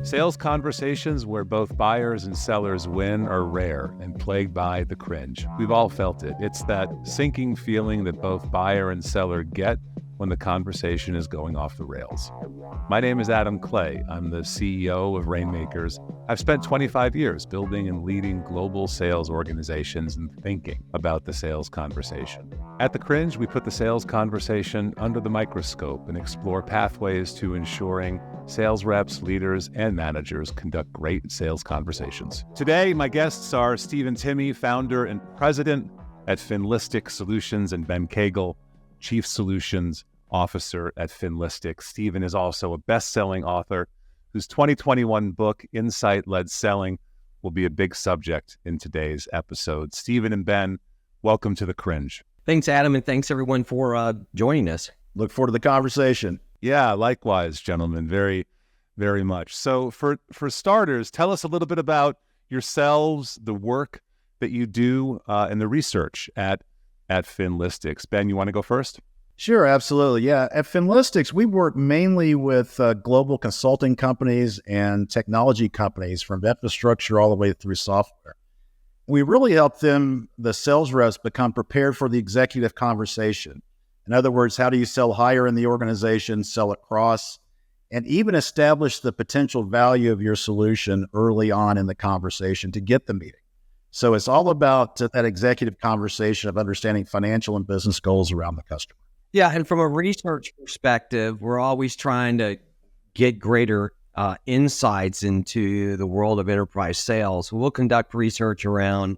Sales conversations where both buyers and sellers win are rare and plagued by the cringe. We've all felt it. It's that sinking feeling that both buyer and seller get when the conversation is going off the rails. My name is Adam Clay. I'm the CEO of Rainmakers. I've spent 25 years building and leading global sales organizations and thinking about the sales conversation. At The Cringe, we put the sales conversation under the microscope and explore pathways to ensuring sales reps, leaders, and managers conduct great sales conversations. Today, my guests are Stephen Timme, founder and president at Finlistic Solutions, and Ben Cagle, Chief Solutions Officer at Finlistic. Stephen is also a best-selling author whose 2021 book, Insight-Led Selling, will be a big subject in today's episode. Stephen and Ben, welcome to The Cringe. Thanks, Adam, and thanks, everyone, for joining us. Look forward to the conversation. Yeah, likewise, gentlemen, very, very much. So for starters, tell us a little bit about yourselves, the work that you do, and the research at Finlistics. Ben, you want to go first? Sure, absolutely. Yeah, at Finlistics, we work mainly with global consulting companies and technology companies from infrastructure all the way through software. We really help them, the sales reps, become prepared for the executive conversation. In other words, how do you sell higher in the organization, sell across, and even establish the potential value of your solution early on in the conversation to get the meeting. So it's all about that executive conversation of understanding financial and business goals around the customer. Yeah, and from a research perspective, we're always trying to get greater insights into the world of enterprise sales. We'll conduct research around,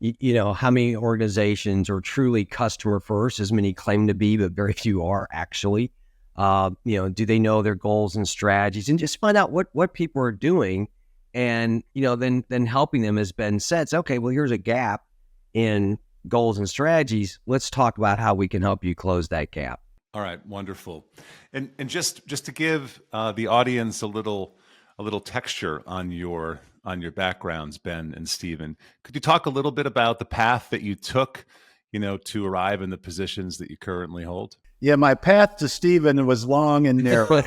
how many organizations are truly customer first, as many claim to be, but very few are actually. Do they know their goals and strategies, and just find out what people are doing, and then helping them, as Ben said. Okay, well, here's a gap in goals and strategies. Let's talk about how we can help you close that gap. All right, wonderful. And just to give the audience a little texture on your backgrounds, Ben and Stephen, could you talk a little bit about the path that you took, to arrive in the positions that you currently hold? Yeah, my path to Stephen was long and narrow.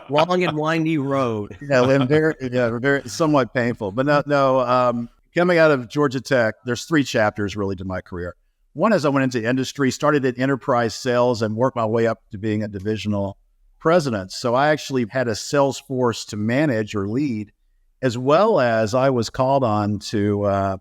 Long and windy road. And very somewhat painful. But no. Coming out of Georgia Tech, there's 3 chapters really to my career. One is I went into industry, started in enterprise sales, and worked my way up to being a divisional president. So I actually had a sales force to manage or lead, as well as I was called on to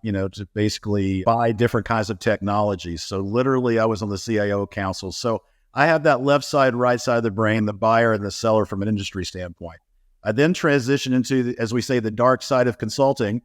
basically buy different kinds of technologies. So literally I was on the CIO council. So I have that left side, right side of the brain, the buyer and the seller from an industry standpoint. I then transitioned into, as we say, the dark side of consulting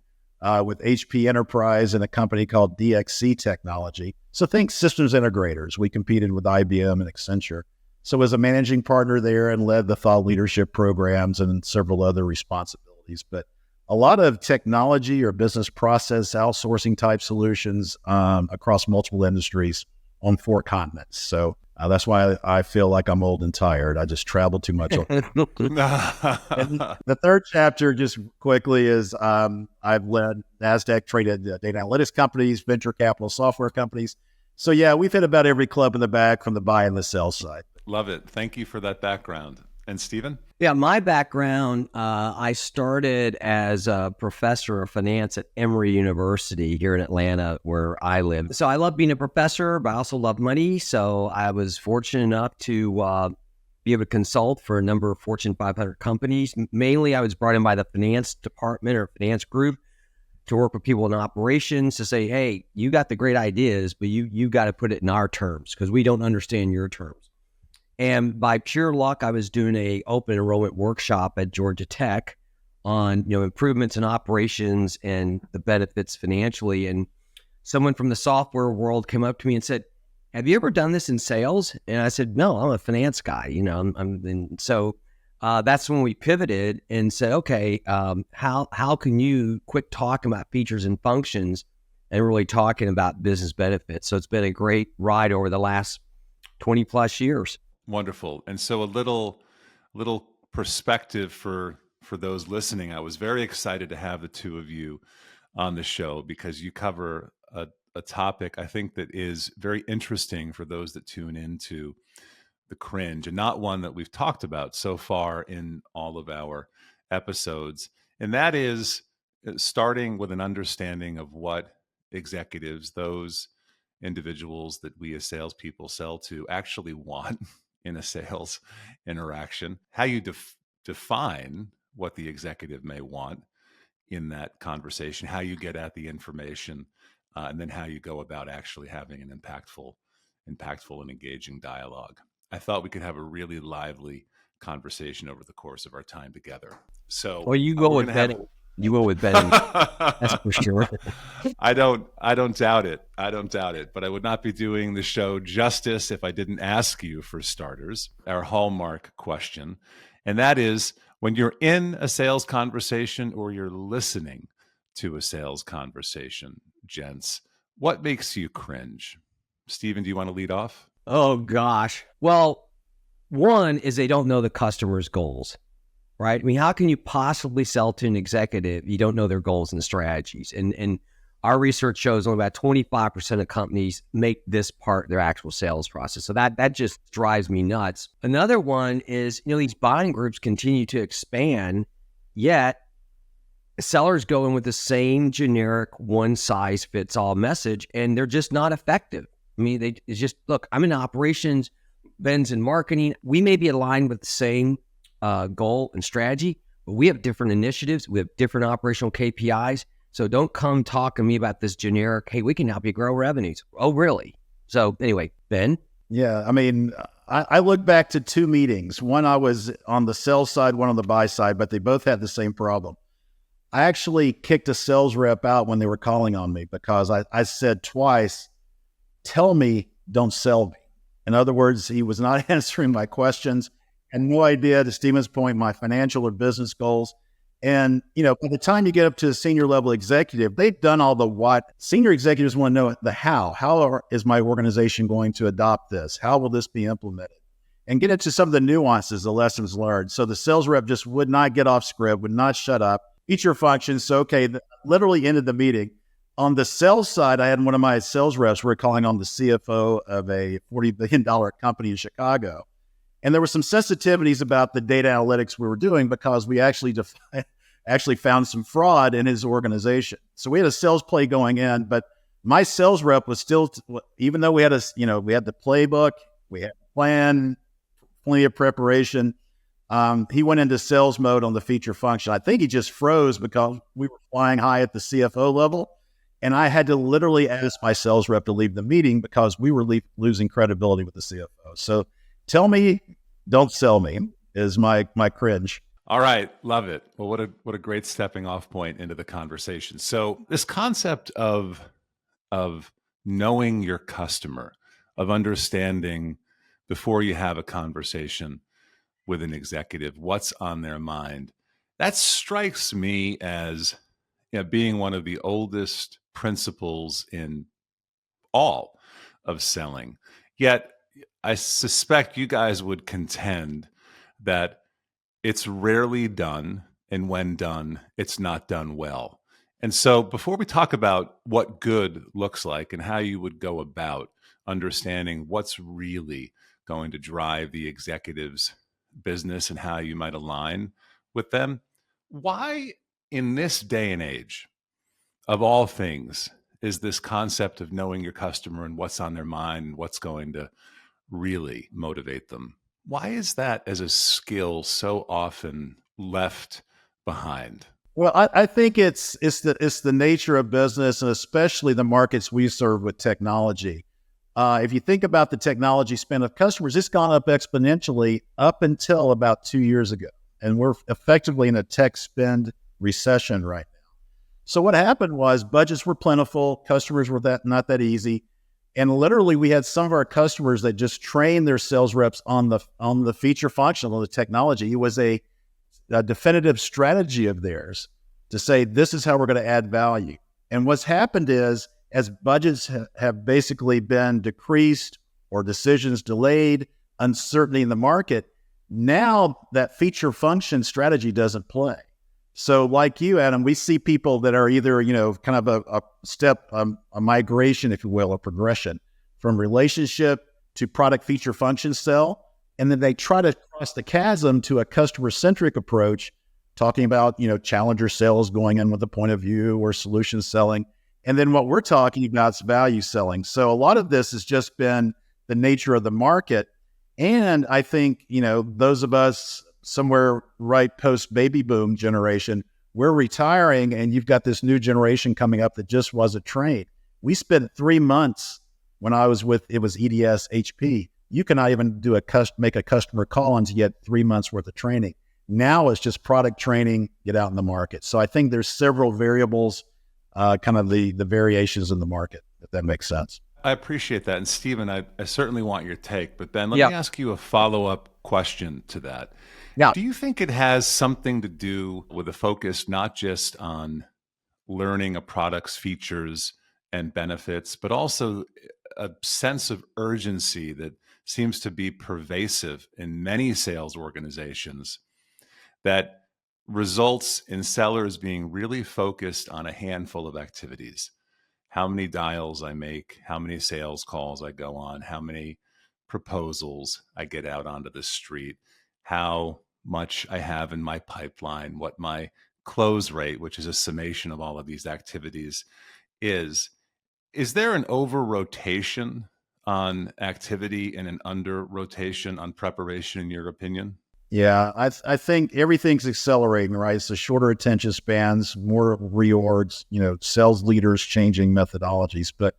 with HP Enterprise and a company called DXC Technology. So think systems integrators. We competed with IBM and Accenture. So as a managing partner there and led the thought leadership programs and several other responsibilities. But a lot of technology or business process outsourcing type solutions across multiple industries on 4 continents. So that's why I feel like I'm old and tired. I just traveled too much. And the third chapter, just quickly, is I've led NASDAQ traded data analytics companies, venture capital software companies. So yeah, we've hit about every club in the back from the buy and the sell side. Love it. Thank you for that background. And Stephen? Yeah, my background, I started as a professor of finance at Emory University here in Atlanta, where I live. So I love being a professor, but I also love money. So I was fortunate enough to be able to consult for a number of Fortune 500 companies. Mainly, I was brought in by the finance department or finance group to work with people in operations to say, hey, you got the great ideas, but you got to put it in our terms because we don't understand your terms. And by pure luck, I was doing a open enrollment workshop at Georgia Tech on improvements in operations and the benefits financially. And someone from the software world came up to me and said, "Have you ever done this in sales?" And I said, "No, I'm a finance guy." So that's when we pivoted and said, "Okay, how can you quit talking about features and functions and really talking about business benefits?" So it's been a great ride over the last 20 plus years. Wonderful. And so a little perspective for those listening. I was very excited to have the two of you on the show because you cover a topic I think that is very interesting for those that tune into the cringe, and not one that we've talked about so far in all of our episodes. And that is starting with an understanding of what executives, those individuals that we as salespeople sell to, actually want in a sales interaction, how you define what the executive may want in that conversation, how you get at the information, and then how you go about actually having an impactful and engaging dialogue. I thought we could have a really lively conversation over the course of our time together. So, Well, you go with betting. You go with betting. That's for sure. I don't doubt it. I don't doubt it. But I would not be doing the show justice if I didn't ask you, for starters, our hallmark question. And that is, when you're in a sales conversation or you're listening to a sales conversation, gents, what makes you cringe? Stephen, do you want to lead off? Oh, gosh. Well, one is they don't know the customer's goals, right? I mean, how can you possibly sell to an executive you don't know their goals and strategies? And our research shows only about 25% of companies make this part their actual sales process. So that just drives me nuts. Another one is, these buying groups continue to expand, yet sellers go in with the same generic one-size-fits-all message, and they're just not effective. I mean, it's just, look, I'm in operations, Ben's in marketing. We may be aligned with the same goal and strategy, but we have different initiatives. We have different operational KPIs. So don't come talk to me about this generic, hey, we can help you grow revenues. Oh, really? So anyway, Ben? Yeah, I mean, I look back to two meetings. One, I was on the sales side, one on the buy side, but they both had the same problem. I actually kicked a sales rep out when they were calling on me because I said twice, tell me, don't sell me. In other words, he was not answering my questions, had no idea, to Stephen's point, my financial or business goals. And, by the time you get up to a senior level executive, they've done all the what. Senior executives want to know the how. How is my organization going to adopt this? How will this be implemented? And get into some of the nuances, the lessons learned. So the sales rep just would not get off script, would not shut up. Feature functions. So, literally ended the meeting. On the sales side, I had one of my sales reps, we're calling on the CFO of a $40 billion company in Chicago. And there were some sensitivities about the data analytics we were doing because we actually found some fraud in his organization. So we had a sales play going in, but my sales rep was still, even though we had we had the playbook, we had a plan, plenty of preparation. He went into sales mode on the feature function. I think he just froze because we were flying high at the CFO level. And I had to literally ask my sales rep to leave the meeting because we were losing credibility with the CFO. So tell me, don't sell me is my cringe. All right. Love it. Well, what a great stepping off point into the conversation. So this concept of knowing your customer, of understanding before you have a conversation with an executive, what's on their mind, that strikes me as being one of the oldest principles in all of selling. Yet I suspect you guys would contend that it's rarely done, and when done, it's not done well. And so before we talk about what good looks like and how you would go about understanding what's really going to drive the executive's business and how you might align with them, why in this day and age, of all things, is this concept of knowing your customer and what's on their mind and what's going to really motivate them, why is that as a skill so often left behind? Well, I think it's the nature of business, and especially the markets we serve with technology. If you think about the technology spend of customers, it's gone up exponentially up until about 2 years ago. And we're effectively in a tech spend recession right now. So what happened was budgets were plentiful, customers were not that easy. And literally we had some of our customers that just trained their sales reps on the feature function, on the technology. It was a definitive strategy of theirs to say, this is how we're going to add value. And what's happened is, as budgets have basically been decreased or decisions delayed, uncertainty in the market, now that feature function strategy doesn't play. So like you, Adam, we see people that are either, kind of a step, a migration, if you will, a progression from relationship to product feature function sell, And then they try to cross the chasm to a customer-centric approach, talking about, challenger sales going in with a point of view or solution selling. And then what we're talking about is value selling. So a lot of this has just been the nature of the market. And I think, those of us somewhere right post baby boom generation, we're retiring and you've got this new generation coming up that just wasn't trained. We spent 3 months when I was it was EDS HP. You cannot even make a customer call until you get 3 months worth of training. Now it's just product training, get out in the market. So I think there's several variables, kind of the variations in the market, if that makes sense. I appreciate that. And Stephen, I certainly want your take, but Ben, let Yeah. me ask you a follow-up question to that. Yeah. Do you think it has something to do with a focus not just on learning a product's features and benefits, but also a sense of urgency that seems to be pervasive in many sales organizations that results in sellers being really focused on a handful of activities? How many dials I make, how many sales calls I go on, how many proposals I get out onto the street, how much I have in my pipeline, what my close rate, which is a summation of all of these activities, is. Is there an over rotation on activity and an under rotation on preparation, in your opinion? Yeah, I think everything's accelerating, right? So shorter attention spans, more reorgs, sales leaders changing methodologies, but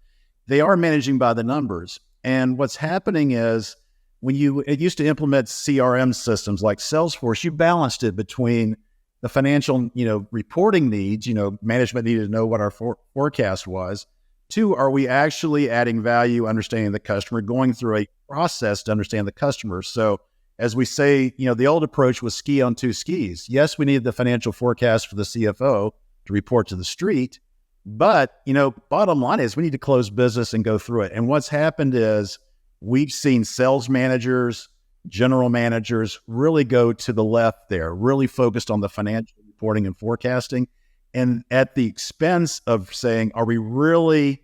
they are managing by the numbers. And what's happening is it used to implement CRM systems like Salesforce, you balanced it between the financial, reporting needs, management needed to know what our forecast was. Two, are we actually adding value, understanding the customer, going through a process to understand the customer? So as we say, the old approach was ski on two skis. Yes, we needed the financial forecast for the CFO to report to the street, but, bottom line is we need to close business and go through it. And what's happened is we've seen sales managers, general managers really go to the left there, really focused on the financial reporting and forecasting, and at the expense of saying, are we really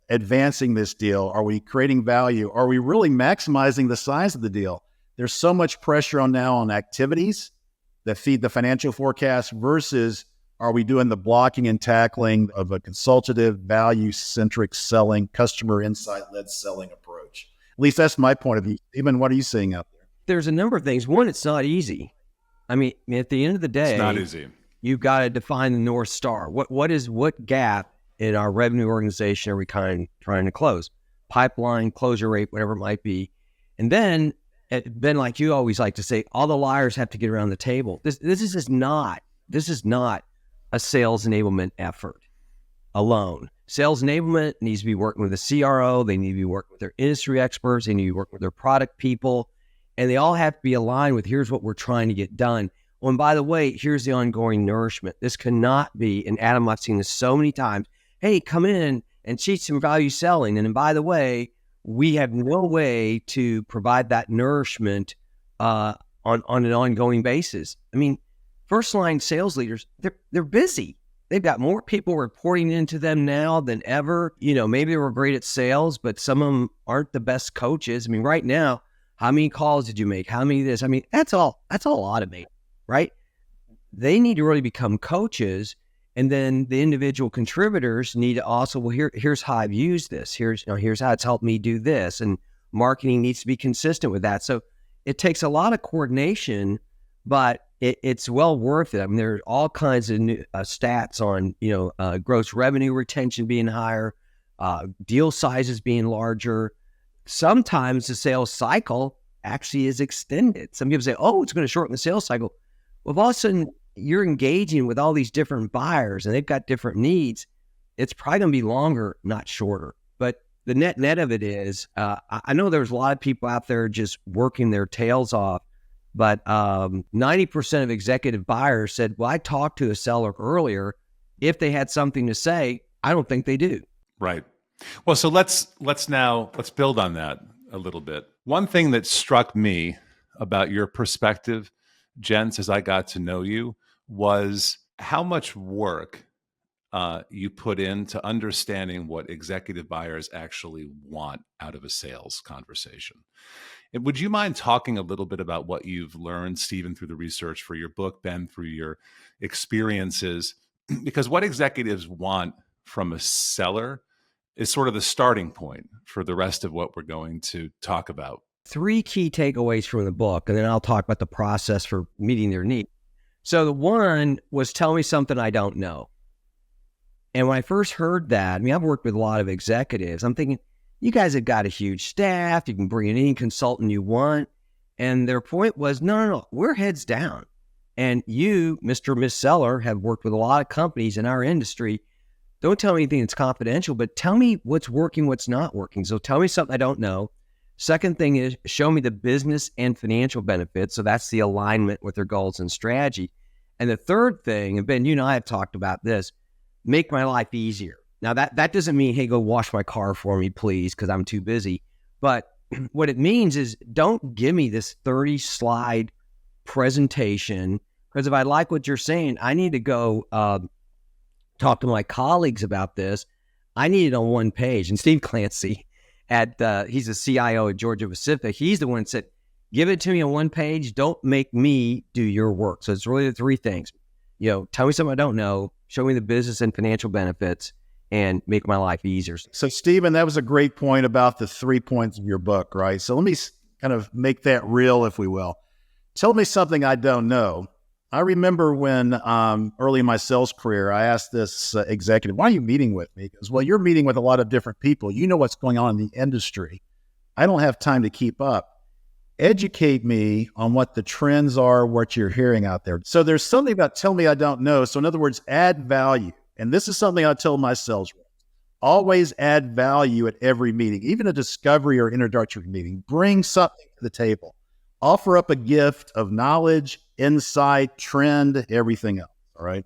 advancing this deal? Are we creating value? Are we really maximizing the size of the deal? There's so much pressure on activities that feed the financial forecast versus are we doing the blocking and tackling of a consultative, value-centric selling, customer insight-led selling approach? At least that's my point of view. Even what are you seeing out there? There's a number of things. One, it's not easy. I mean, at the end of the day, It's not easy. You've got to define the North Star. What gap in our revenue organization are we trying to close? Pipeline, closure rate, whatever it might be. And then, Ben, like you always like to say, all the liars have to get around the table. This is not a sales enablement effort alone. Sales enablement needs to be working with a CRO. They need to be working with their industry experts. They need to be working with their product people. And they all have to be aligned with here's what we're trying to get done. Oh, and by the way, here's the ongoing nourishment. This cannot be, and Adam, I've seen this so many times, hey, come in and teach some value selling. And then by the way, we have no way to provide that nourishment on an ongoing basis. I mean, first line sales leaders, they're busy. They've got more people reporting into them now than ever. Maybe they were great at sales, but some of them aren't the best coaches. I mean, right now, how many calls did you make? How many of this? I mean, that's all automated, right? They need to really become coaches. And then the individual contributors need to also, here's how I've used this. Here's how it's helped me do this. And marketing needs to be consistent with that. So it takes a lot of coordination, but it's well worth it. I mean, there are all kinds of new, stats on, gross revenue retention being higher, deal sizes being larger. Sometimes the sales cycle actually is extended. Some people say, oh, it's going to shorten the sales cycle. Well, all of a sudden, you're engaging with all these different buyers and they've got different needs. It's probably going to be longer, not shorter. But the net of it is, I know there's a lot of people out there just working their tails off, but 90% of executive buyers said, well, I talked to a seller earlier. If they had something to say, I don't think they do. Right. Well, so let's build on that a little bit. One thing that struck me about your perspective, gents, as I got to know you, was how much work you put into understanding what executive buyers actually want out of a sales conversation. And would you mind talking a little bit about what you've learned, Stephen, through the research for your book, Ben, through your experiences? Because what executives want from a seller is sort of the starting point for the rest of what we're going to talk about. 3 key takeaways from the book, and then I'll talk about the process for meeting their need. So the one was, tell me something I don't know. And when I first heard that, I mean, I've worked with a lot of executives. I'm thinking, you guys have got a huge staff. You can bring in any consultant you want. And their point was, no, we're heads down. And you, Mr. or Miss Seller, have worked with a lot of companies in our industry. Don't tell me anything that's confidential, but tell me what's working, what's not working. So tell me something I don't know. Second thing is, show me the business and financial benefits. So that's the alignment with their goals and strategy. And the third thing, and Ben, you and I have talked about this, make my life easier. Now that doesn't mean, hey, go wash my car for me, please, because I'm too busy. But what it means is, don't give me this 30-slide presentation, because if I like what you're saying, I need to go talk to my colleagues about this. I need it on one page. And Steve Clancy, he's the CIO at Georgia Pacific. He's the one that said, give it to me on one page. Don't make me do your work. So it's really the 3 things. Tell me something I don't know, show me the business and financial benefits, and make my life easier. So, Stephen, that was a great point about the 3 points of your book, right? So let me kind of make that real, if we will. Tell me something I don't know. I remember when early in my sales career, I asked this executive, why are you meeting with me? He goes, well, you're meeting with a lot of different people. You know what's going on in the industry. I don't have time to keep up. Educate me on what the trends are, what you're hearing out there. So there's something about tell me I don't know. So in other words, add value. And this is something I tell my sales reps. Always add value at every meeting, even a discovery or introductory meeting. Bring something to the table. Offer up a gift of knowledge, insight, trend, everything else, all right?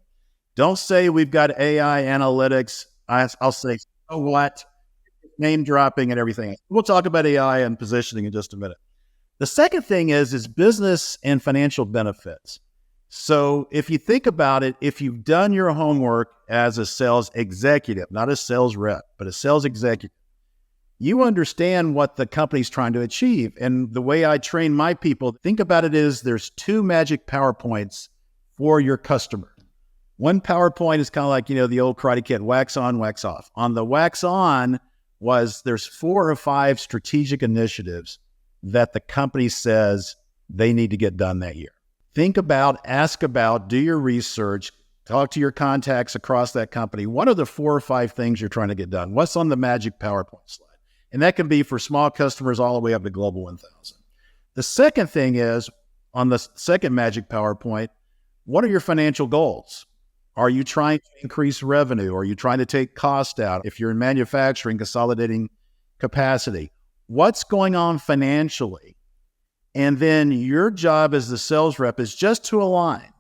Don't say we've got AI analytics. I'll say, so what? Name dropping and everything. We'll talk about AI and positioning in just a minute. The second thing is business and financial benefits. So if you think about it, if you've done your homework as a sales executive, not a sales rep, but a sales executive, you understand what the company's trying to achieve. And the way I train my people, think about it is there's 2 magic PowerPoints for your customer. One PowerPoint is kind of like, the old Karate Kid, wax on, wax off. On the wax on there's 4 or 5 strategic initiatives that the company says they need to get done that year. Think about, ask about, do your research, talk to your contacts across that company. What are the 4 or 5 things you're trying to get done? What's on the magic PowerPoint slide? And that can be for small customers all the way up to Global 1000. The second thing is, on the second magic PowerPoint, what are your financial goals? Are you trying to increase revenue? Are you trying to take cost out? If you're in manufacturing, consolidating capacity, what's going on financially? And then your job as the sales rep is just to align.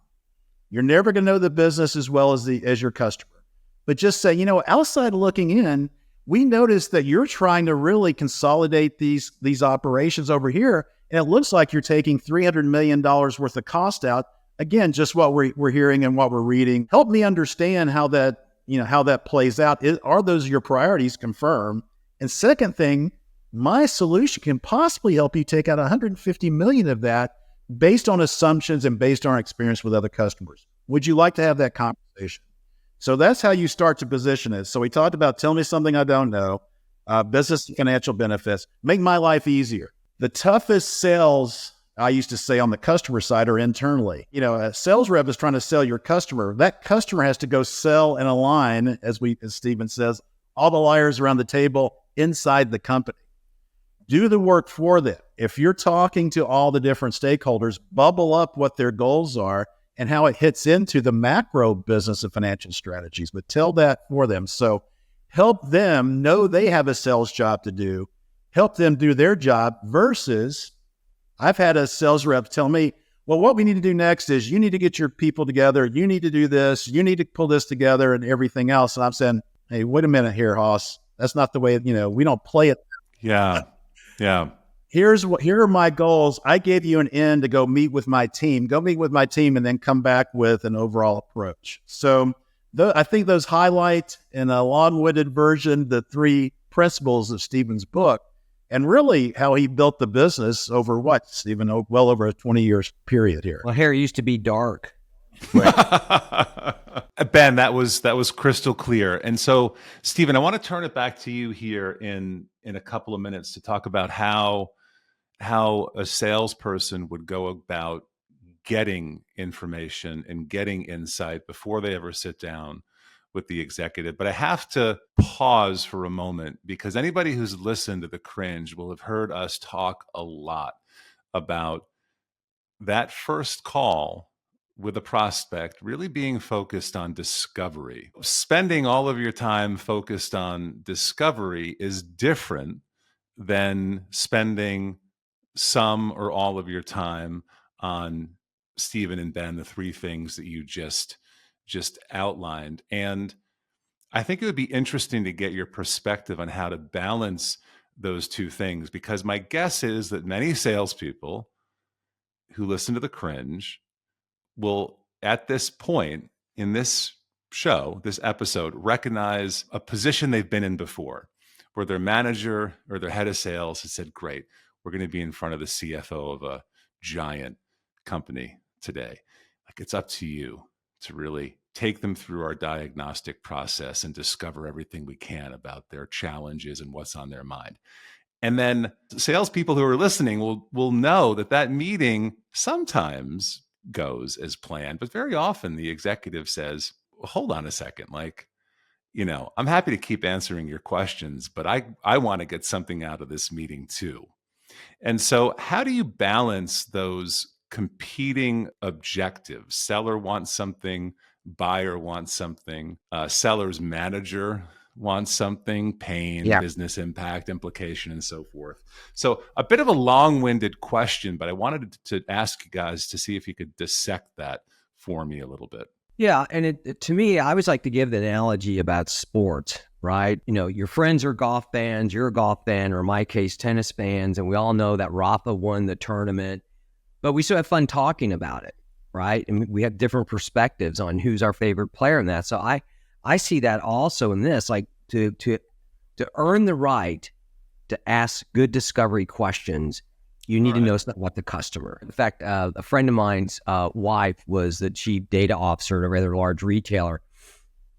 You're never going to know the business as well as your customer, but just say, outside looking in, we noticed that you're trying to really consolidate these operations over here, and it looks like you're taking $300 million worth of cost out. Again, just what we're hearing and what we're reading. Help me understand how that plays out. Are those your priorities? Confirm. And second thing, my solution can possibly help you take out $150 million of that based on assumptions and based on our experience with other customers. Would you like to have that conversation? So that's how you start to position it. So we talked about tell me something I don't know, business and financial benefits, make my life easier. The toughest sales, I used to say, on the customer side or internally. A sales rep is trying to sell your customer. That customer has to go sell and align, as Stephen says, all the liars around the table inside the company. Do the work for them. If you're talking to all the different stakeholders, bubble up what their goals are and how it hits into the macro business and financial strategies, but tell that for them. So help them know they have a sales job to do, help them do their job versus I've had a sales rep tell me, well, what we need to do next is you need to get your people together. You need to do this. You need to pull this together and everything else. And I'm saying, hey, wait a minute here, Hoss. That's not the way, we don't play it. Yeah. Yeah. Here are my goals. I gave you an in to go meet with my team. Go meet with my team and then come back with an overall approach. So I think those highlight in a long-winded version the three principles of Stephen's book, and really how he built the business over what, Stephen, well over a 20 years period here. Well, hair used to be dark. Ben, that was crystal clear. And so, Stephen, I want to turn it back to you here in a couple of minutes to talk about how a salesperson would go about getting information and getting insight before they ever sit down with the executive. But I have to pause for a moment, because anybody who's listened to the Cringe will have heard us talk a lot about that first call with a prospect really being focused on discovery. Spending all of your time focused on discovery is different than spending some or all of your time on Stephen and Ben, the three things that you just outlined. And I think it would be interesting to get your perspective on how to balance those two things, because my guess is that many salespeople who listen to the Cringe will, at this point in this show, this episode, recognize a position they've been in before, where their manager or their head of sales has said, great, we're going to be in front of the CFO of a giant company today. Like, it's up to you to really take them through our diagnostic process and discover everything we can about their challenges and what's on their mind. And then salespeople who are listening will know that meeting sometimes goes as planned, but very often the executive says, hold on a second, like, I'm happy to keep answering your questions, but I want to get something out of this meeting too. And so how do you balance those competing objectives? Seller wants something, buyer wants something, seller's manager wants something, pain, business impact, implication, and so forth. So a bit of a long-winded question, but I wanted to ask you guys to see if you could dissect that for me a little bit. Yeah, and to me, I always like to give the analogy about sports, right? Your friends are golf fans, you're a golf fan, or in my case, tennis fans, and we all know that Rafa won the tournament, but we still have fun talking about it, right? And we have different perspectives on who's our favorite player in that. So I see that also in this, like to earn the right to ask good discovery questions, you need to know something about the customer. In fact, a friend of mine's wife was the chief data officer at a rather large retailer.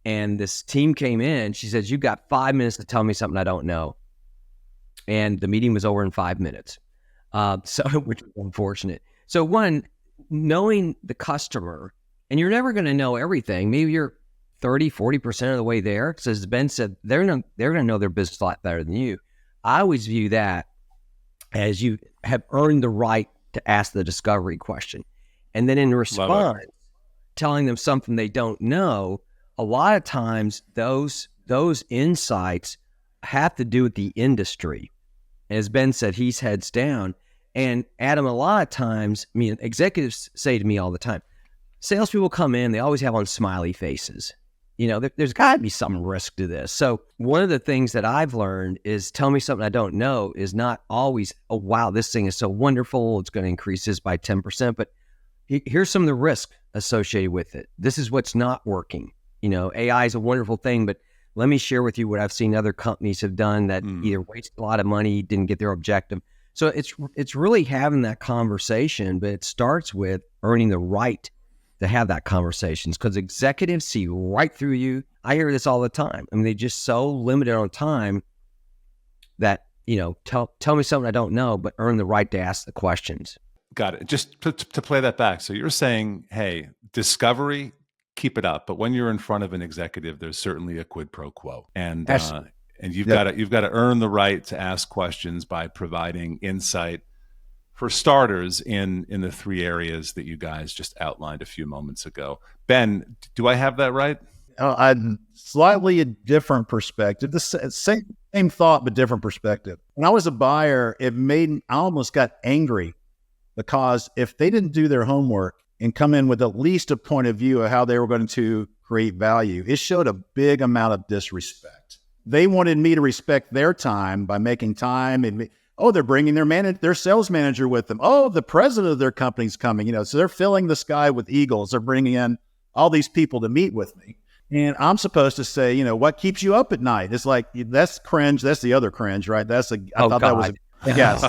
And this team came in. She says, "You got 5 minutes to tell me something I don't know." And the meeting was over in 5 minutes, which was unfortunate. So one, knowing the customer, and you're never going to know everything. Maybe you're 30, 40% of the way there. So as Ben said, they're going to know their business a lot better than you. I always view that as you have earned the right to ask the discovery question. And then in response, telling them something they don't know, a lot of times those insights have to do with the industry. As Ben said, he's heads down. And Adam, a lot of times, executives say to me all the time, salespeople come in, they always have on smiley faces. There's got to be some risk to this. So one of the things that I've learned is tell me something I don't know is not always, oh, wow, this thing is so wonderful, it's going to increase this by 10%. But here's some of the risk associated with it. This is what's not working. AI is a wonderful thing, but let me share with you what I've seen other companies have done that either wasted a lot of money, didn't get their objective. So it's really having that conversation, but it starts with earning the right to have that conversation, because executives see right through you. I hear this all the time. They're just so limited on time that, tell me something I don't know, but earn the right to ask the questions. Got it. Just to play that back. So you're saying, hey, discovery, keep it up. But when you're in front of an executive, there's certainly a quid pro quo. And you've got to earn the right to ask questions by providing insight, for starters, in the three areas that you guys just outlined a few moments ago. Ben, do I have that right? Slightly a different perspective. The same thought, but different perspective. When I was a buyer, I almost got angry, because if they didn't do their homework and come in with at least a point of view of how they were going to create value, it showed a big amount of disrespect. They wanted me to respect their time by making time and they're bringing their sales manager with them. Oh, the president of their company's coming, so they're filling the sky with eagles. They're bringing in all these people to meet with me. And I'm supposed to say, what keeps you up at night? It's like, that's cringe. That's the other cringe, right? I thought that was yes.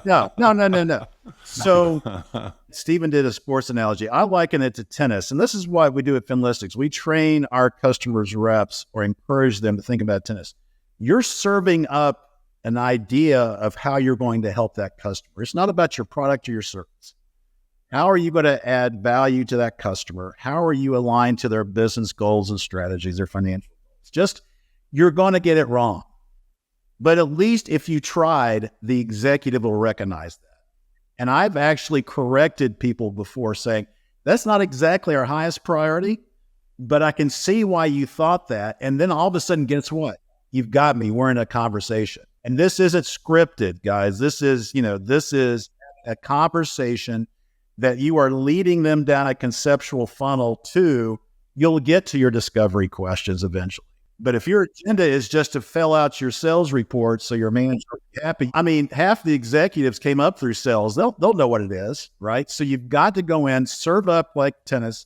No. So Stephen did a sports analogy. I liken it to tennis. And this is why we do at Finlistics. We train our customers' reps or encourage them to think about tennis. You're serving up an idea of how you're going to help that customer. It's not about your product or your service. How are you going to add value to that customer? How are you aligned to their business goals and strategies, their financial goals? You're going to get it wrong. But at least if you tried, the executive will recognize that. And I've actually corrected people before saying, that's not exactly our highest priority, but I can see why you thought that. And then all of a sudden, guess what? You've got me. We're in a conversation. And this isn't scripted, guys. This is a conversation that you are leading them down a conceptual funnel to, you'll get to your discovery questions eventually. But if your agenda is just to fill out your sales report so your manager will be happy, I mean, half the executives came up through sales. They'll know what it is, right? So you've got to go in, serve up like tennis,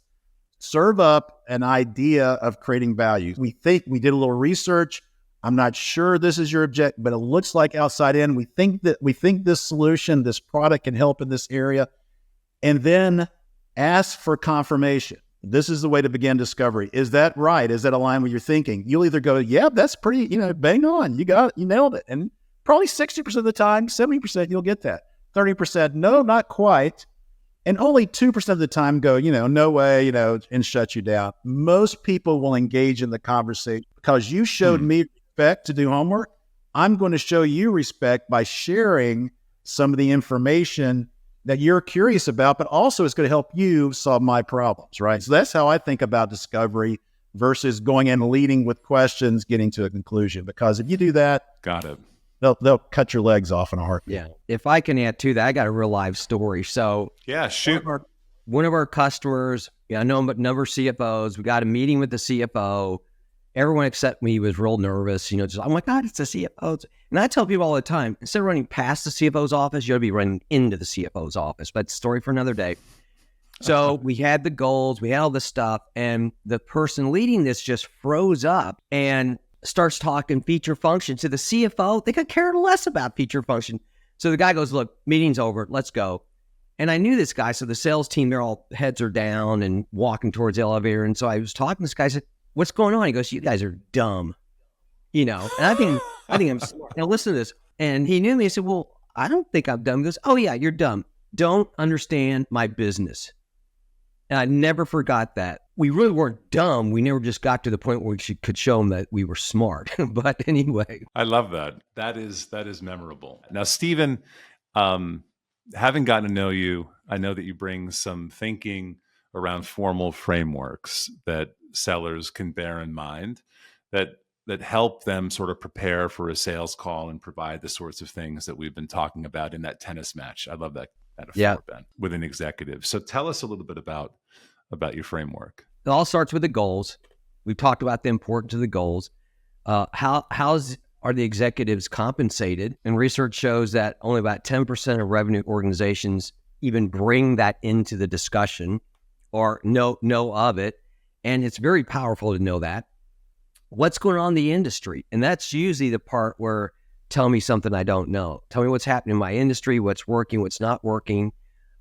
serve up an idea of creating value. We did a little research. I'm not sure this is your objective, but it looks like outside in. We think this solution, this product can help in this area. And then ask for confirmation. This is the way to begin discovery. Is that right? Is that aligned with your thinking? You'll either go, yeah, that's pretty, bang on. You got it. You nailed it. And probably 60% of the time, 70%, you'll get that. 30%, no, not quite. And only 2% of the time go, no way, and shut you down. Most people will engage in the conversation because you showed me respect to do homework. I'm going to show you respect by sharing some of the information that you're curious about, but also it's going to help you solve my problems, right? So that's how I think about discovery versus going in leading with questions, getting to a conclusion. Because if you do that, got it. They'll cut your legs off in a heartbeat. Yeah. If I can add to that, I got a real live story. So yeah, shoot. One of our customers, I know a number of CFOs. We got a meeting with the CFO. Everyone except me was real nervous, oh my God, it's the CFO. And I tell people all the time, instead of running past the CFO's office, you ought to be running into the CFO's office. But story for another day. So we had the goals, we had all this stuff, and the person leading this just froze up and starts talking feature function to the CFO. They could care less about feature function. So the guy goes, look, meeting's over, let's go. And I knew this guy, so the sales team, they're all heads are down and walking towards the elevator. And so I was talking to this guy, I said, what's going on? He goes, you guys are dumb, and I think I'm smart. Now listen to this. And he knew me. I said, well, I don't think I'm dumb. He goes, oh yeah, you're dumb. Don't understand my business. And I never forgot that. We really weren't dumb. We never just got to the point where we could show them that we were smart. But anyway. I love that. That is memorable. Now, Stephen, having gotten to know you, I know that you bring some thinking around formal frameworks that sellers can bear in mind that help them sort of prepare for a sales call and provide the sorts of things that we've been talking about in that tennis match. I love that metaphor, Ben, with an executive. So tell us a little bit about your framework. It all starts with the goals. We've talked about the importance of the goals. How are the executives compensated? And research shows that only about 10% of revenue organizations even bring that into the discussion or know of it. And it's very powerful to know that. What's going on in the industry? And that's usually the part where tell me something I don't know. Tell me what's happening in my industry, what's working, what's not working.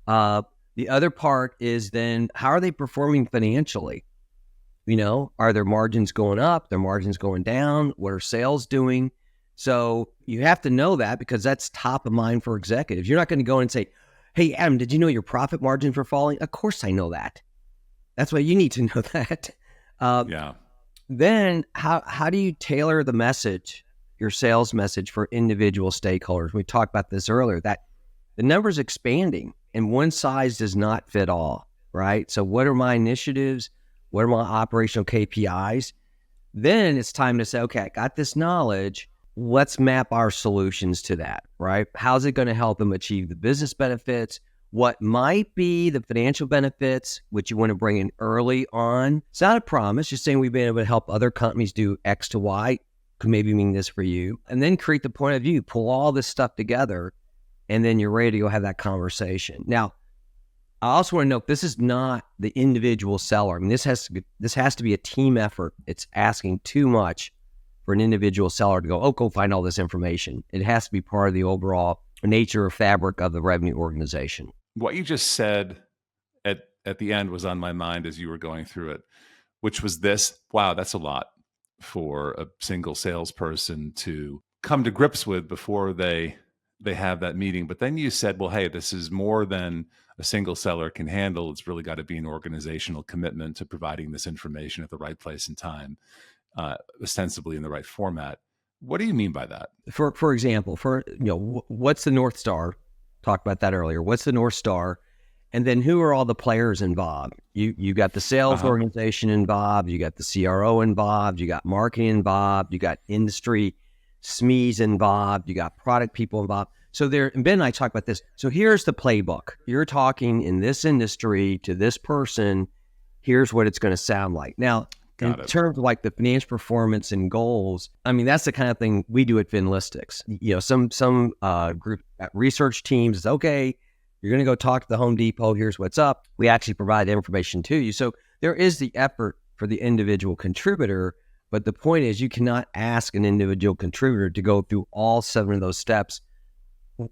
The other part is then how are they performing financially? Are their margins going up? Their margins going down? What are sales doing? So you have to know that because that's top of mind for executives. You're not going to go in and say, hey, Adam, did you know your profit margins were falling? Of course I know that. That's why you need to know that. Yeah. Then how do you tailor the message, your sales message for individual stakeholders? We talked about this earlier, that the number's expanding and one size does not fit all, right? So what are my initiatives? What are my operational KPIs? Then it's time to say, okay, I got this knowledge. Let's map our solutions to that, right? How's it going to help them achieve the business benefits? What might be the financial benefits, which you want to bring in early on? It's not a promise. Just saying we've been able to help other companies do X to Y. Could maybe mean this for you. And then create the point of view, pull all this stuff together, and then you're ready to go have that conversation. Now, I also want to note this is not the individual seller. I mean, this has to be a team effort. It's asking too much for an individual seller to go, oh, go find all this information. It has to be part of the overall nature or fabric of the revenue organization. What you just said at the end was on my mind as you were going through it, which was this: wow, that's a lot for a single salesperson to come to grips with before they have that meeting. But then you said, well, hey, this is more than a single seller can handle. It's really got to be an organizational commitment to providing this information at the right place and time, ostensibly in the right format. What do you mean by that? For example, what's the North Star? Talked about that earlier. What's the North Star? And then who are all the players involved? You got the sales organization involved. You got the CRO involved. You got marketing involved. You got industry SMEs involved. You got product people involved. So there, and Ben and I talk about this. So here's the playbook. You're talking in this industry to this person. Here's what it's going to sound like. Now, in terms of like the financial performance and goals, I mean, that's the kind of thing we do at Finlistics. Some group research teams is, okay, you're going to go talk to the Home Depot. Here's what's up. We actually provide information to you. So there is the effort for the individual contributor, but the point is you cannot ask an individual contributor to go through all 7 of those steps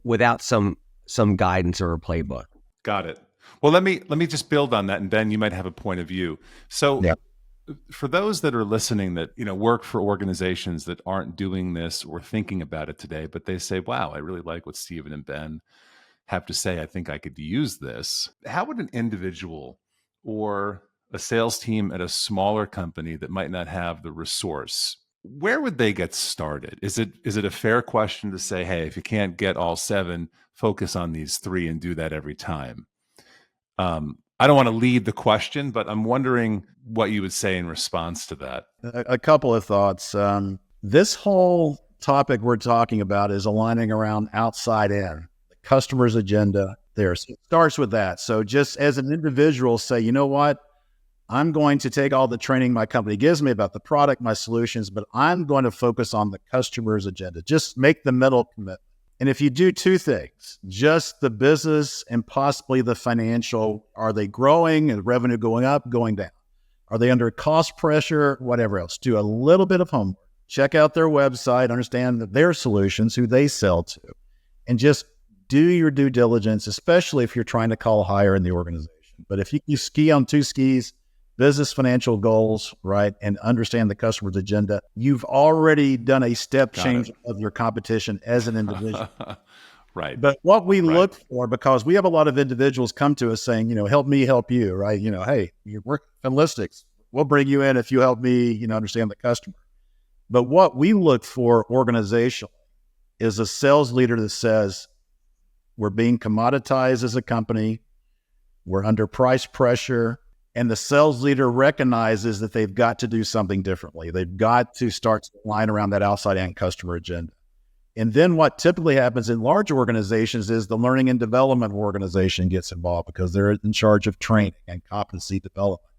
without some guidance or a playbook. Got it. Well, let me just build on that, and Ben, you might have a point of view. So for those that are listening that work for organizations that aren't doing this or thinking about it today, but they say, wow, I really like what Stephen and Ben have to say. I think I could use this. How would an individual or a sales team at a smaller company that might not have the resource, where would they get started? Is it a fair question to say, hey, if you can't get all 7, focus on these 3 and do that every time? I don't want to lead the question, but I'm wondering what you would say in response to that. A couple of thoughts. This whole topic we're talking about is aligning around outside in, the customer's agenda there. So it starts with that. So just as an individual, say, you know what? I'm going to take all the training my company gives me about the product, my solutions, but I'm going to focus on the customer's agenda. Just make the mental commitment. And if you do 2 things, just the business and possibly the financial, are they growing and revenue going up, going down? Are they under cost pressure, whatever else? Do a little bit of homework. Check out their website, understand their solutions, who they sell to, and just do your due diligence, especially if you're trying to call higher in the organization. But if you ski on 2 skis, business financial goals, right, and understand the customer's agenda, you've already done a step change of your competition as an individual. Right. But what we look for, because we have a lot of individuals come to us saying, help me help you, right? Hey, you work Finlistics. We'll bring you in if you help me, understand the customer. But what we look for organizationally is a sales leader that says, we're being commoditized as a company. We're under price pressure. And the sales leader recognizes that they've got to do something differently. They've got to start to line around that outside and customer agenda. And then what typically happens in large organizations is the learning and development organization gets involved because they're in charge of training and competency development.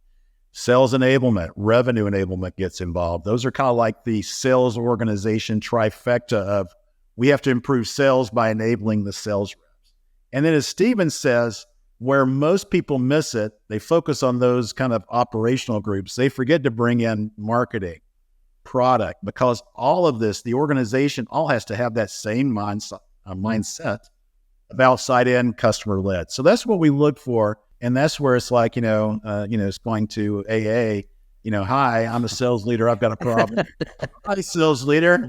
Sales enablement, revenue enablement gets involved. Those are kind of like the sales organization trifecta of we have to improve sales by enabling the sales reps. And then as Stephen says, where most people miss it, they focus on those kind of operational groups. They forget to bring in marketing, product, because all of this, the organization all has to have that same mindset of outside in, customer led. So that's what we look for. And that's where it's like, it's going to AA, hi, I'm a sales leader. I've got a problem. Hi, sales leader.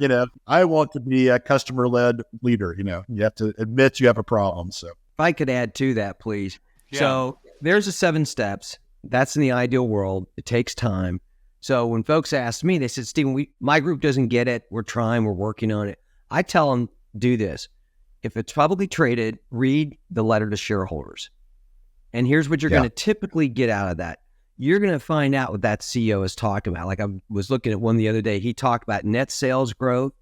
I want to be a customer led leader. You have to admit you have a problem. So if I could add to that, please. Yeah. So there's the 7 steps. That's in the ideal world. It takes time. So when folks ask me, they said, Stephen, my group doesn't get it. We're trying. We're working on it. I tell them, do this. If it's publicly traded, read the letter to shareholders. And here's what you're going to typically get out of that. You're going to find out what that CEO is talking about. Like I was looking at one the other day. He talked about net sales growth.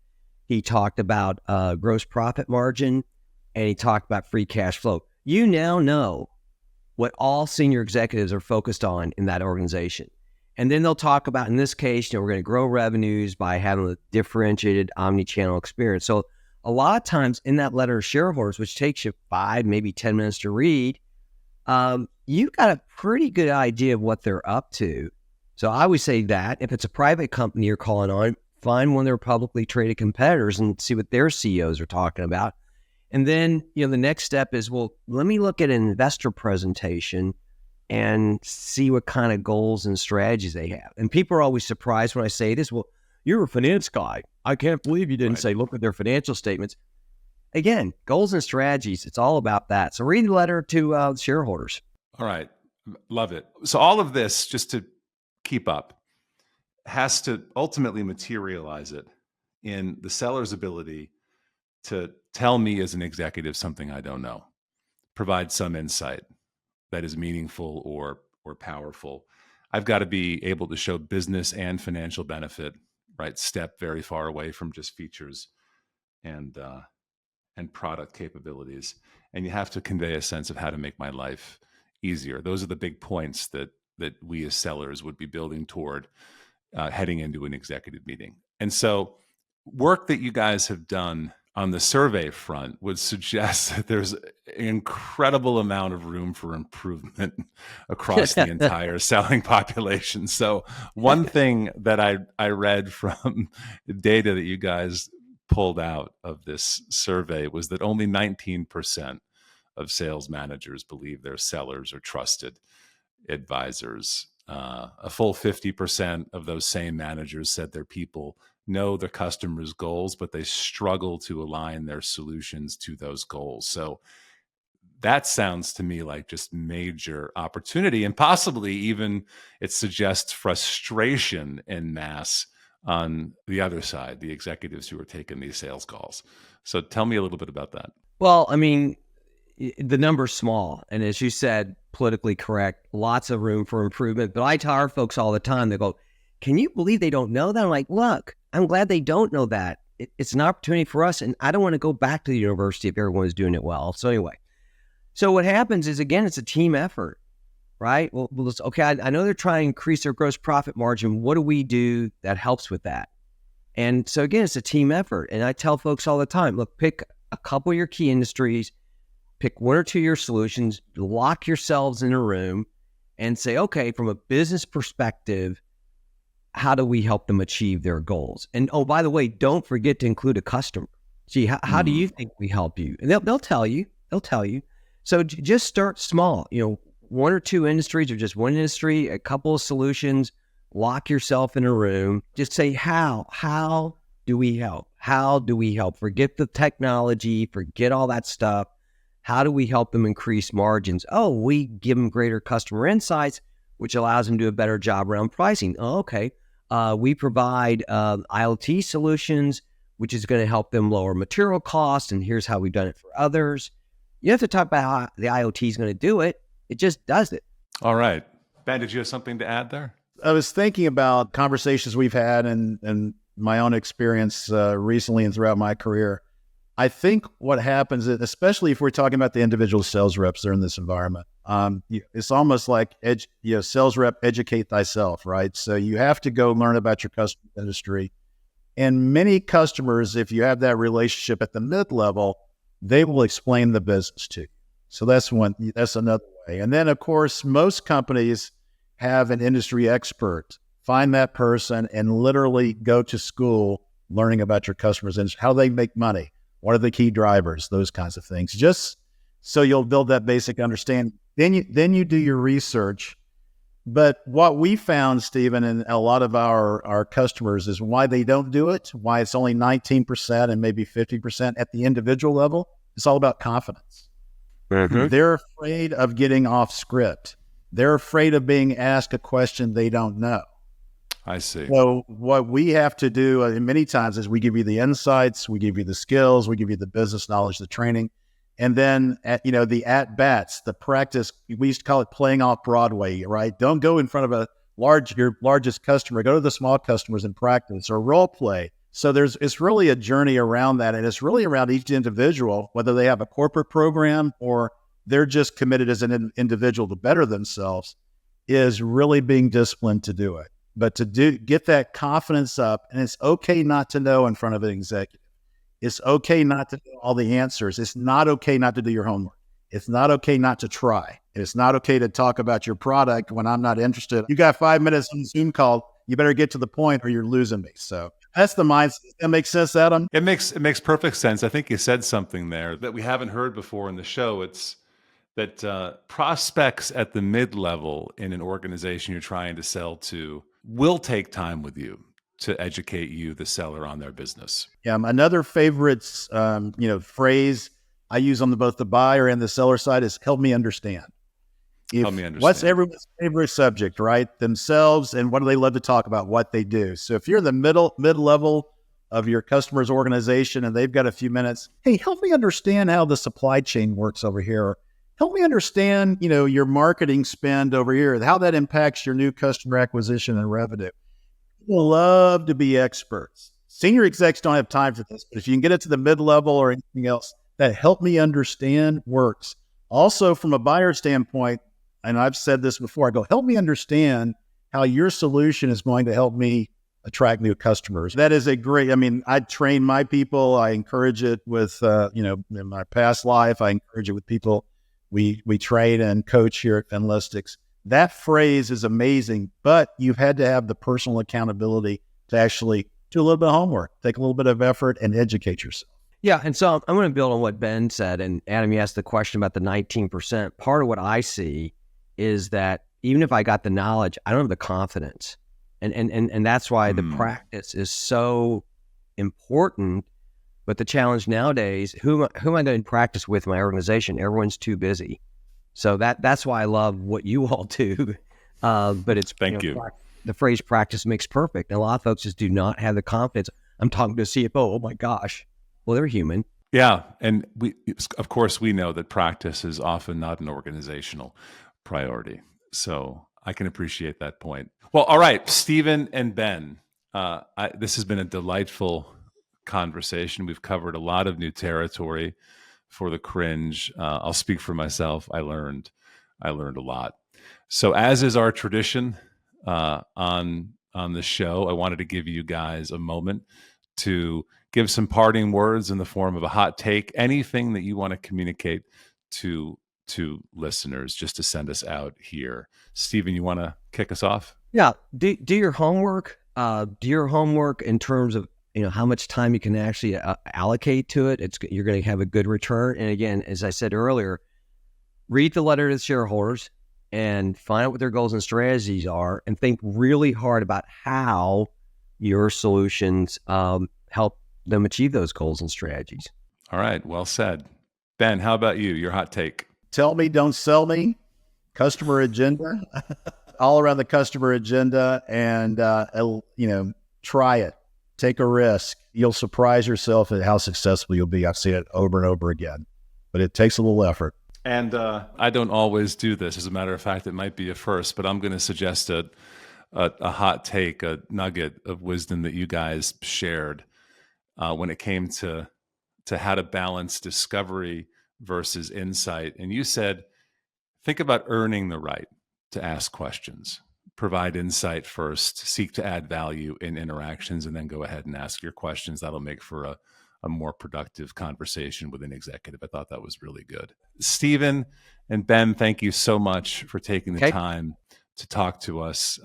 He talked about gross profit margin. And he talked about free cash flow. You now know what all senior executives are focused on in that organization. And then they'll talk about, in this case, we're going to grow revenues by having a differentiated omni-channel experience. So a lot of times in that letter to shareholders, which takes you 5, maybe 10 minutes to read, You got a pretty good idea of what they're up to. So I would say that if it's a private company you're calling on, find one of their publicly traded competitors and see what their CEOs are talking about. And then, the next step is, well, let me look at an investor presentation and see what kind of goals and strategies they have. And people are always surprised when I say this. Well, you're a finance guy. I can't believe you didn't say, look at their financial statements. Again, goals and strategies, it's all about that. So read the letter to shareholders. All right. Love it. So all of this, just to keep up, has to ultimately materialize it in the seller's ability to tell me as an executive something I don't know, provide some insight that is meaningful or powerful. I've got to be able to show business and financial benefit, right? Step very far away from just features and product capabilities. And you have to convey a sense of how to make my life easier. Those are the big points that we as sellers would be building toward heading into an executive meeting. And so work that you guys have done on the survey front would suggest that there's an incredible amount of room for improvement across the entire selling population. So one thing that I read from the data that you guys pulled out of this survey was that only 19% of sales managers believe their sellers are trusted advisors. A full 50% of those same managers said their people know their customers' goals, but they struggle to align their solutions to those goals. So that sounds to me like just major opportunity, and possibly even it suggests frustration en masse on the other side, the executives who are taking these sales calls. So tell me a little bit about that. Well, I mean, the number's small. And as you said, politically correct, lots of room for improvement. But I tell our folks all the time, they go, can you believe they don't know that? I'm like, look, I'm glad they don't know that. It's an opportunity for us. And I don't want to go back to the university if everyone's doing it well. So anyway, so what happens is, again, it's a team effort, right? Well, okay, I know they're trying to increase their gross profit margin. What do we do that helps with that? And so again, it's a team effort. And I tell folks all the time, look, pick a couple of your key industries, pick one or two of your solutions, lock yourselves in a room and say, okay, from a business perspective, how do we help them achieve their goals? And oh, by the way, don't forget to include a customer. Gee, how do you think we help you? And they'll tell you. So just start small, one or two industries or just one industry, a couple of solutions, lock yourself in a room, just say, how do we help? How do we help? Forget the technology, forget all that stuff. How do we help them increase margins? Oh, we give them greater customer insights, which allows them to do a better job around pricing. Oh, okay. We provide IoT solutions, which is going to help them lower material costs. And here's how we've done it for others. You have to talk about how the IoT is going to do it. It just does it. All right. Ben, did you have something to add there? I was thinking about conversations we've had and my own experience recently and throughout my career. I think what happens, especially if we're talking about the individual sales reps that are in this environment, it's almost like sales rep, educate thyself, right? So you have to go learn about your customer industry. And many customers, if you have that relationship at the mid-level, they will explain the business to you. So that's another way. And then, of course, most companies have an industry expert. Find that person and literally go to school learning about your customers and how they make money. What are the key drivers? Those kinds of things. Just so you'll build that basic understanding. Then you do your research. But what we found, Stephen, and a lot of our customers is why they don't do it, why it's only 19% and maybe 50% at the individual level. It's all about confidence. Mm-hmm. They're afraid of getting off script. They're afraid of being asked a question they don't know. I see. So what we have to do many times is we give you the insights, we give you the skills, we give you the business knowledge, the training, and then the at-bats, the practice. We used to call it playing off Broadway, right? Don't go in front of your largest customer. Go to the small customers and practice or role play. So it's really a journey around that, and it's really around each individual, whether they have a corporate program or they're just committed as an individual to better themselves, is really being disciplined to do it. But to get that confidence up, and it's okay not to know in front of an executive. It's okay not to know all the answers. It's not okay not to do your homework. It's not okay not to try. It's not okay to talk about your product when I'm not interested. You got 5 minutes on the Zoom call. You better get to the point or you're losing me. So that's the mindset. That makes sense, Adam? It makes perfect sense. I think you said something there that we haven't heard before in the show. It's that prospects at the mid-level in an organization you're trying to sell to will take time with you to educate you, the seller, on their business. Yeah, another favorite, phrase I use on both the buyer and the seller side is "help me understand." Help me understand. What's everyone's favorite subject, right? Themselves, and what do they love to talk about? What they do. So if you're in the mid-level of your customer's organization and they've got a few minutes, hey, help me understand how the supply chain works over here. Help me understand, your marketing spend over here, how that impacts your new customer acquisition and revenue. People love to be experts. Senior execs don't have time for this, but if you can get it to the mid-level or anything else, that help me understand works. Also, from a buyer standpoint, and I've said this before, I go, help me understand how your solution is going to help me attract new customers. That is I train my people. I encourage it with, in my past life, I encourage it with people we train and coach here at Finlistics. That phrase is amazing, but you've had to have the personal accountability to actually do a little bit of homework, take a little bit of effort, and educate yourself. Yeah, and so I'm going to build on what Ben said. And Adam, you asked the question about the 19%. Part of what I see is that even if I got the knowledge, I don't have the confidence. And that's why the practice is so important. But the challenge nowadays, who am I going to practice with in my organization? Everyone's too busy. So that's why I love what you all do. But it's Thank you. The phrase "practice makes perfect." And a lot of folks just do not have the confidence. I'm talking to a CFO. Oh my gosh. Well, they're human. Yeah, and of course we know that practice is often not an organizational priority. So I can appreciate that point. Well, all right, Stephen and Ben, this has been a delightful conversation. We've covered a lot of new territory for the Cringe. I'll speak for myself. I learned a lot. So as is our tradition on the show, I wanted to give you guys a moment to give some parting words in the form of a hot take, anything that you want to communicate to listeners just to send us out here. Stephen, you want to kick us off? Yeah. Do your homework. Do your homework in terms of how much time you can actually allocate to it. You're going to have a good return. And again, as I said earlier, read the letter to the shareholders and find out what their goals and strategies are, and think really hard about how your solutions help them achieve those goals and strategies. All right. Well said. Ben, how about you? Your hot take. Tell me, don't sell me. Customer agenda, all around the customer agenda, and try it. Take a risk. You'll surprise yourself at how successful you'll be. I've seen it over and over again, but it takes a little effort. And I don't always do this. As a matter of fact, it might be a first, but I'm going to suggest a hot take, a nugget of wisdom that you guys shared when it came to how to balance discovery versus insight. And you said, think about earning the right to ask questions. Provide insight first, seek to add value in interactions, and then go ahead and ask your questions. That'll make for a more productive conversation with an executive. I thought that was really good. Stephen and Ben, thank you so much for taking the time to talk to us.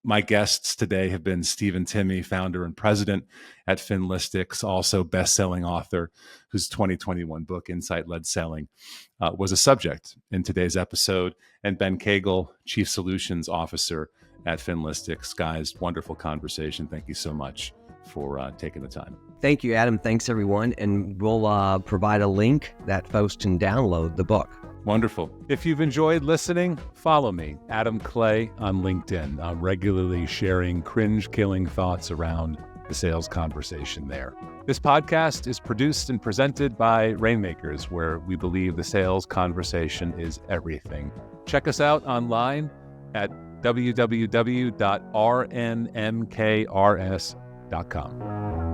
My guests today have been Stephen Timme, founder and president at Finlistics, also best-selling author whose 2021 book, Insight-Led Selling, was a subject in today's episode, and Ben Cagle, chief solutions officer at Finlistics. Guys, wonderful conversation. Thank you so much for taking the time. Thank you, Adam. Thanks, everyone. And we'll provide a link that folks can download the book. Wonderful. If you've enjoyed listening, follow me, Adam Clay, on LinkedIn. I'm regularly sharing cringe-killing thoughts around the sales conversation there. This podcast is produced and presented by Rainmakers, where we believe the sales conversation is everything. Check us out online at www.rnmkrs.com.